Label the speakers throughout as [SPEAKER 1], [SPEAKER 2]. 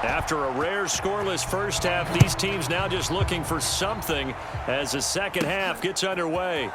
[SPEAKER 1] After a rare scoreless first half, these teams now just looking for something as the second half gets underway.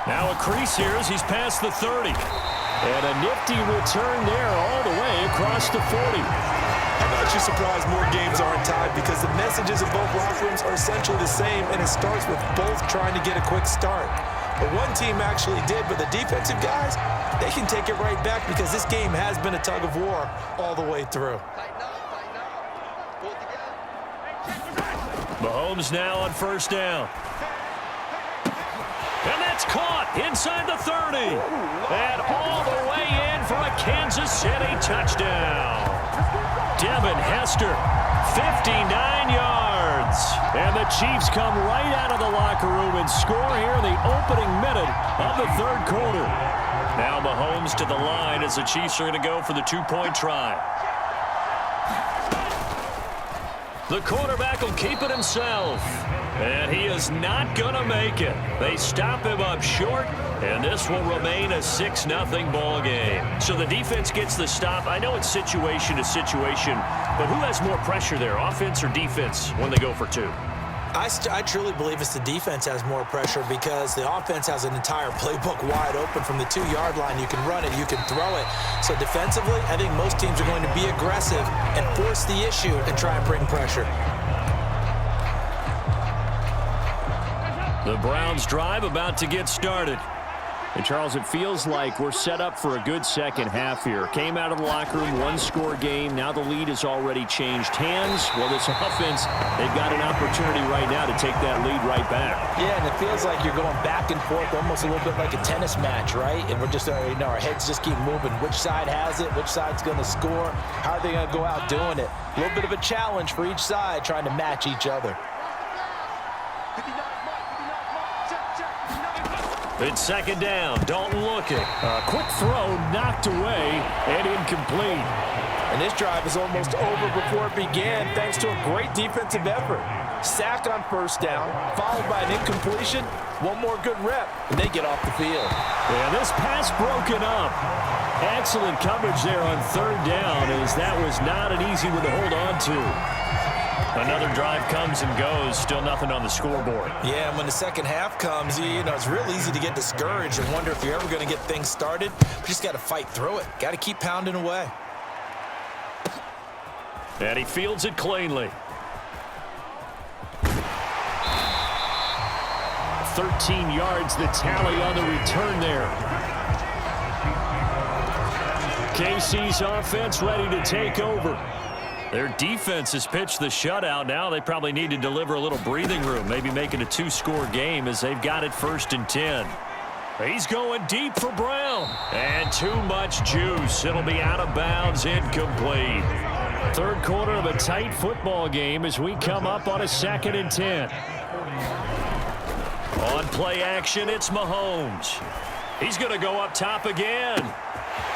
[SPEAKER 1] Now a crease here as he's past the 30. And a nifty return there all the way across the 40.
[SPEAKER 2] I'm not too surprised more games aren't tied because the messages of both locker rooms are essentially the same, and it starts with both trying to get a quick start. But one team actually did, but the defensive guys, they can take it right back because this game has been a tug of war all the way through.
[SPEAKER 1] Mahomes now on first down. And that's caught inside the 30. And all the way in for a Kansas City touchdown. Devin Hester, 59 yards. And the Chiefs come right out of the locker room and score here in the opening minute of the third quarter. Now Mahomes to the line as the Chiefs are going to go for the two-point try. The quarterback will keep it himself. And he is not going to make it. They stop him up short, and this will remain a 6-0 ball game. So the defense gets the stop. I know it's situation to situation, but who has more pressure there, offense or defense, when they go for two?
[SPEAKER 2] I truly believe it's the defense has more pressure because the offense has an entire playbook wide open from the 2-yard line. You can run it, you can throw it. So defensively, I think most teams are going to be aggressive and force the issue and try and bring pressure.
[SPEAKER 1] The Browns drive about to get started. And, Charles, it feels like we're set up for a good second half here. Came out of the locker room, one-score game. Now the lead has already changed hands. Well, this offense, they've got an opportunity right now to take that lead right back.
[SPEAKER 3] Yeah, and it feels like you're going back and forth almost a little bit like a tennis match, right? And we're just, our heads just keep moving. Which side has it? Which side's going to score? How are they going to go out doing it? A little bit of a challenge for each side trying to match each other.
[SPEAKER 1] It's second down. Dalton looking. A quick throw knocked away and incomplete.
[SPEAKER 3] And this drive is almost over before it began thanks to a great defensive effort. Sack on first down, followed by an incompletion. One more good rep, and they get off the field.
[SPEAKER 1] Yeah, this pass broken up. Excellent coverage there on third down as that was not an easy one to hold on to. Another drive comes and goes. Still nothing on the scoreboard.
[SPEAKER 2] Yeah, and when the second half comes, it's real easy to get discouraged and wonder if you're ever going to get things started. You just got to fight through it. Got to keep pounding away.
[SPEAKER 1] And he fields it cleanly. 13 yards the tally on the return there. KC's offense ready to take over. Their defense has pitched the shutout. Now they probably need to deliver a little breathing room, maybe make it a 2-score game as they've got it 1st and 10. He's going deep for Brown. And too much juice. It'll be out of bounds, incomplete. Third quarter of a tight football game as we come up on a 2nd and 10. On play action, it's Mahomes. He's going to go up top again.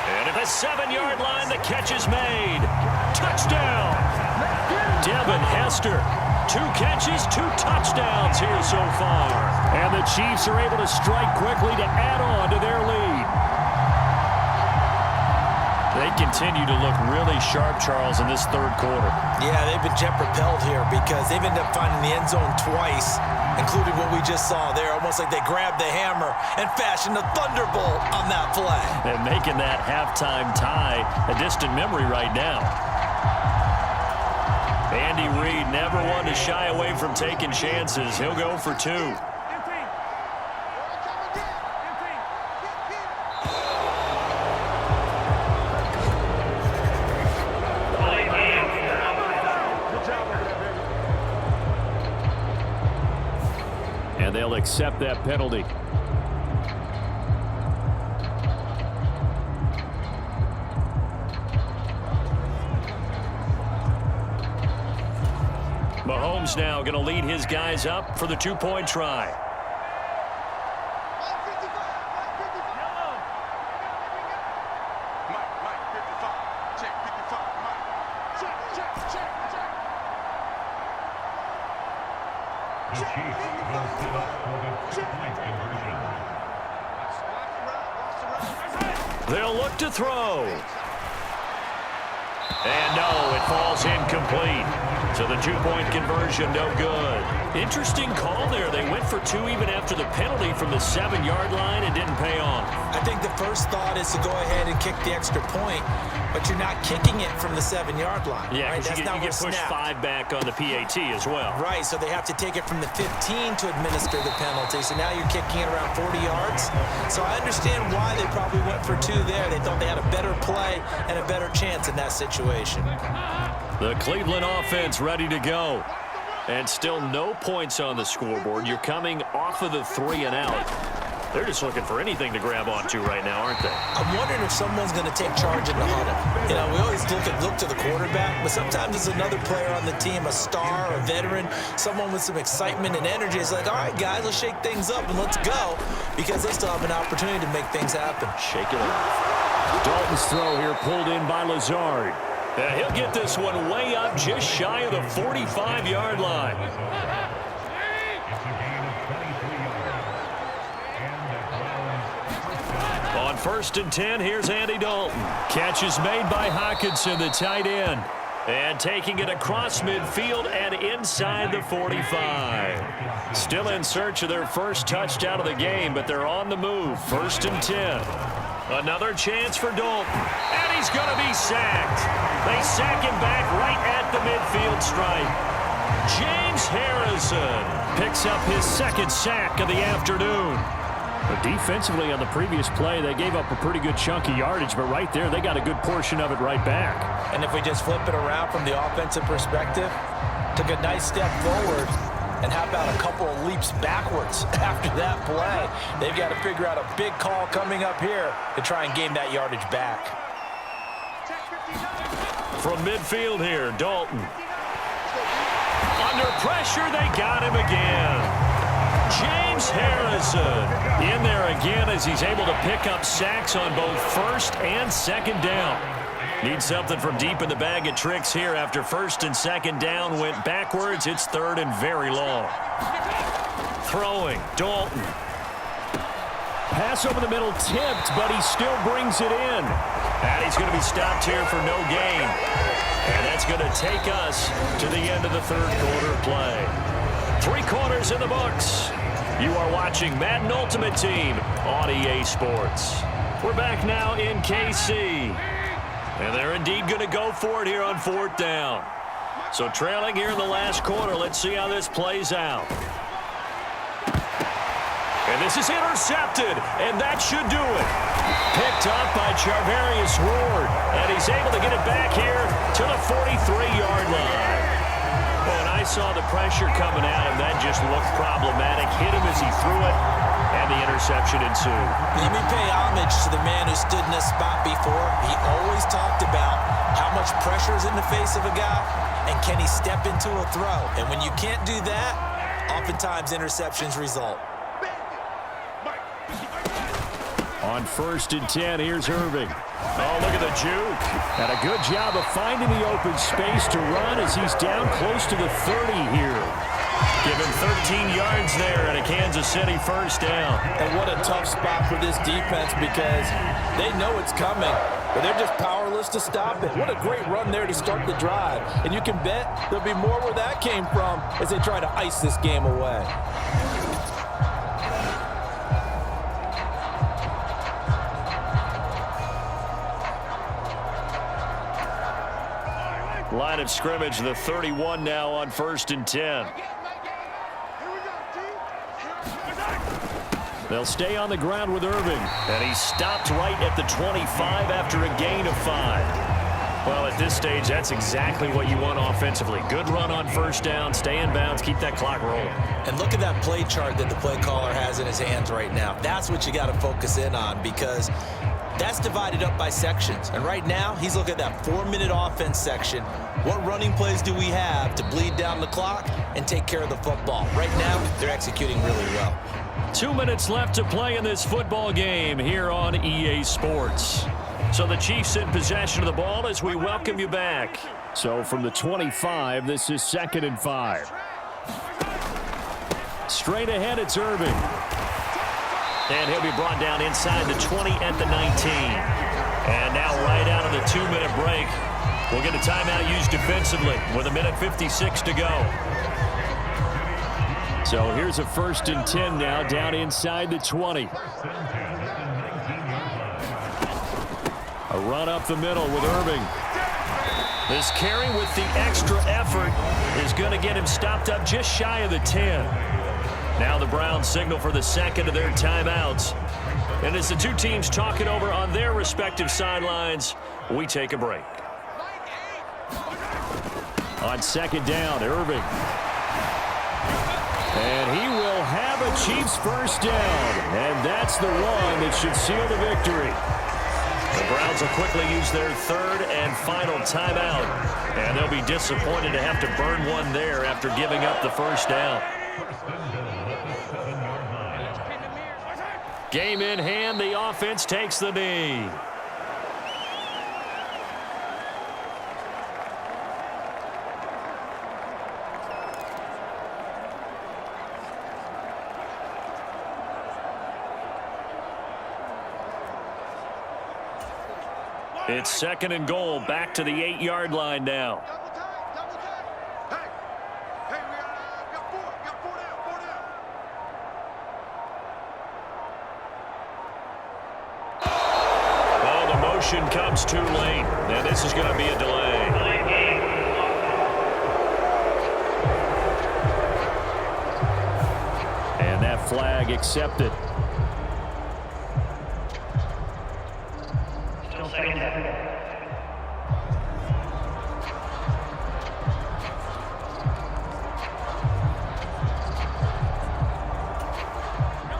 [SPEAKER 1] And at the 7-yard line, the catch is made. Touchdown! Devin Hester. 2 catches, 2 touchdowns here so far. And the Chiefs are able to strike quickly to add on to their lead. They continue to look really sharp, Charles, in this third quarter.
[SPEAKER 2] Yeah, they've been jet-propelled here because they've ended up finding the end zone twice, including what we just saw there. Almost like they grabbed the hammer and fashioned a thunderbolt on that play.
[SPEAKER 1] And making that halftime tie a distant memory right now. Andy Reid never one to shy away from taking chances. He'll go for 2. And they'll accept that penalty. Mahomes now going to lead his guys up for the 2-point try. They'll look to throw. And no, it falls incomplete. So the two-point conversion, no good. Interesting call there. They went for two even after the penalty from the 7-yard line and didn't pay off.
[SPEAKER 3] I think the first thought is to go ahead and kick the extra point, but you're not kicking it from the 7-yard line.
[SPEAKER 1] Yeah,
[SPEAKER 3] right?
[SPEAKER 1] because you get pushed 5 back on the PAT as well.
[SPEAKER 3] Right, so they have to take it from the 15 to administer the penalty. So now you're kicking it around 40 yards. So I understand why they probably went for two there. They thought they had a better play and a better chance in that situation.
[SPEAKER 1] The Cleveland offense ready to go. And still no points on the scoreboard. You're coming off of the 3-and-out. They're just looking for anything to grab onto right now, aren't they?
[SPEAKER 3] I'm wondering if someone's going to take charge in the huddle. You know, we always look to the quarterback, but sometimes it's another player on the team, a star, a veteran, someone with some excitement and energy. It's like, all right, guys, let's shake things up and let's go, because they still have an opportunity to make things happen.
[SPEAKER 1] Shake it up. Dalton's throw here pulled in by Lazard. He'll get this one way up just shy of the 45-yard line. On 1st and 10, here's Andy Dalton. Catch is made by Hockenson, the tight end. And taking it across midfield and inside the 45. Still in search of their first touchdown of the game, but they're on the move. 1st and 10. Another chance for Dalton. And he's going to be sacked. They sack him back right at the midfield stripe. James Harrison picks up his second sack of the afternoon. But defensively on the previous play, they gave up a pretty good chunk of yardage, but right there, they got a good portion of it right back.
[SPEAKER 3] And if we just flip it around from the offensive perspective, took a nice step forward, and how about a couple of leaps backwards after that play? They've got to figure out a big call coming up here to try and gain that yardage back.
[SPEAKER 1] From midfield here, Dalton. Under pressure, they got him again. James Harrison in there again as he's able to pick up sacks on both 1st and 2nd down. Need something from deep in the bag of tricks here after 1st and 2nd down went backwards. It's 3rd and very long. Throwing, Dalton. Pass over the middle tipped, but he still brings it in. And he's going to be stopped here for no gain. And that's going to take us to the end of the 3rd quarter play. 3 quarters in the books. You are watching Madden Ultimate Team on EA Sports. We're back now in KC. And they're indeed going to go for it here on 4th down. So trailing here in the last quarter. Let's see how this plays out. And this is intercepted, and that should do it. Picked up by Charvarius Ward, and he's able to get it back here to the 43-yard line. Oh, and I saw the pressure coming at him. That just looked problematic. Hit him as he threw it, and the interception ensued.
[SPEAKER 3] Let me pay homage to the man who stood in this spot before. He always talked about how much pressure is in the face of a guy, and can he step into a throw. And when you can't do that, oftentimes interceptions result.
[SPEAKER 1] On 1st and 10, here's Irving. Oh, look at the juke. And a good job of finding the open space to run as he's down close to the 30 here. Give him 13 yards there and a Kansas City 1st down.
[SPEAKER 3] And what a tough spot for this defense, because they know it's coming, but they're just powerless to stop it. What a great run there to start the drive. And you can bet there'll be more where that came from as they try to ice this game away.
[SPEAKER 1] Line of scrimmage, the 31 now on 1st and 10. They'll stay on the ground with Irving. And he's stopped right at the 25 after a gain of 5. Well, at this stage, that's exactly what you want offensively. Good run on 1st down, stay in bounds, keep that clock rolling. And
[SPEAKER 3] look at that play chart that the play caller has in his hands right now. That's what you got to focus in on, because that's divided up by sections. And right now, he's looking at that 4-minute offense section. What running plays do we have to bleed down the clock and take care of the football? Right now, they're executing really well.
[SPEAKER 1] 2 minutes left to play in this football game here on EA Sports. So the Chiefs in possession of the ball as we welcome you back. So from the 25, this is 2nd and 5. Straight ahead, it's Irving. And he'll be brought down inside the 20 at the 19. And now right out of the 2-minute break, We'll get a timeout used defensively with 1:56 to go. So here's a 1st and 10 now down inside the 20. A run up the middle with Irving. This carry with the extra effort is going to get him stopped up just shy of the 10. Now the Browns signal for the second of their timeouts. And as the two teams talk it over on their respective sidelines, we take a break. On 2nd down, Irving. And he will have a Chiefs first down. And that's the one that should seal the victory. The Browns will quickly use their 3rd and final timeout. And they'll be disappointed to have to burn one there after giving up the first down. Game in hand, the offense takes the knee. It's 2nd and goal, back to the 8-yard line now. Oh, the motion comes too late, and this is going to be a delay. And that flag accepted.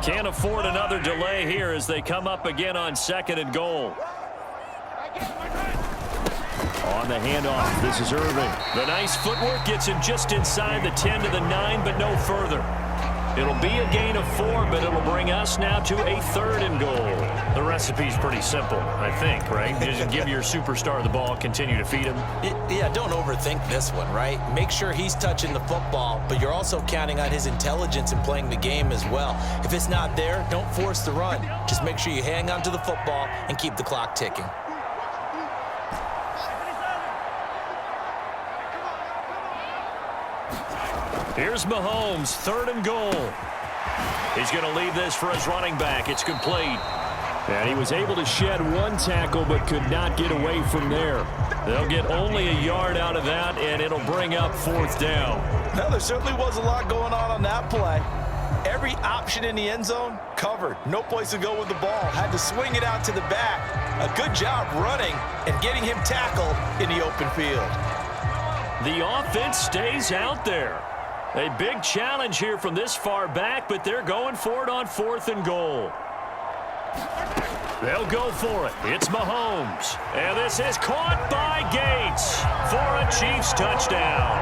[SPEAKER 1] Can't afford another delay here as they come up again on 2nd and goal. On the handoff, this is Irving. The nice footwork gets him just inside the 10 to the 9, but no further. It'll be a gain of 4, but it'll bring us now to a 3rd and goal. The recipe's pretty simple, I think, right? Just give your superstar the ball, continue to feed him.
[SPEAKER 3] Yeah, don't overthink this one, right? Make sure he's touching the football, but you're also counting on his intelligence in playing the game as well. If it's not there, don't force the run. Just make sure you hang on to the football and keep the clock ticking.
[SPEAKER 1] Here's Mahomes, 3rd and goal. He's going to leave this for his running back. It's complete. And he was able to shed one tackle but could not get away from there. They'll get only a yard out of that, and it'll bring up 4th down.
[SPEAKER 3] Now, there certainly was a lot going on that play. Every option in the end zone covered. No place to go with the ball. Had to swing it out to the back. A good job running and getting him tackled in the open field.
[SPEAKER 1] The offense stays out there. A big challenge here from this far back, but they're going for it on 4th and goal. They'll go for it. It's Mahomes. And this is caught by Gates for a Chiefs touchdown.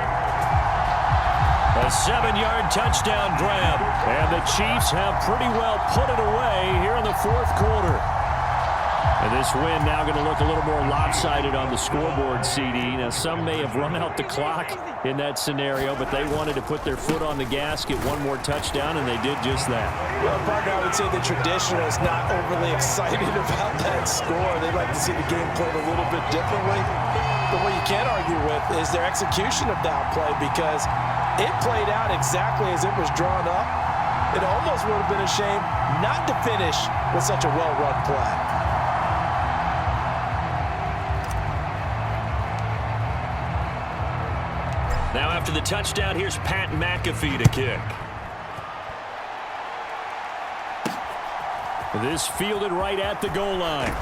[SPEAKER 1] A 7-yard touchdown grab. And the Chiefs have pretty well put it away here in the 4th quarter. And this win now going to look a little more lopsided on the scoreboard, CD. Now, some may have run out the clock in that scenario, but they wanted to put their foot on the gas, get one more touchdown, and they did just that.
[SPEAKER 3] Well, partner, I would say the traditionalists not overly excited about that score. They'd like to see the game played a little bit differently. But what you can't argue with is their execution of that play, because it played out exactly as it was drawn up. It almost would have been a shame not to finish with such a well-run play.
[SPEAKER 1] Now after the touchdown, here's Pat McAfee to kick. This fielded right at the goal line.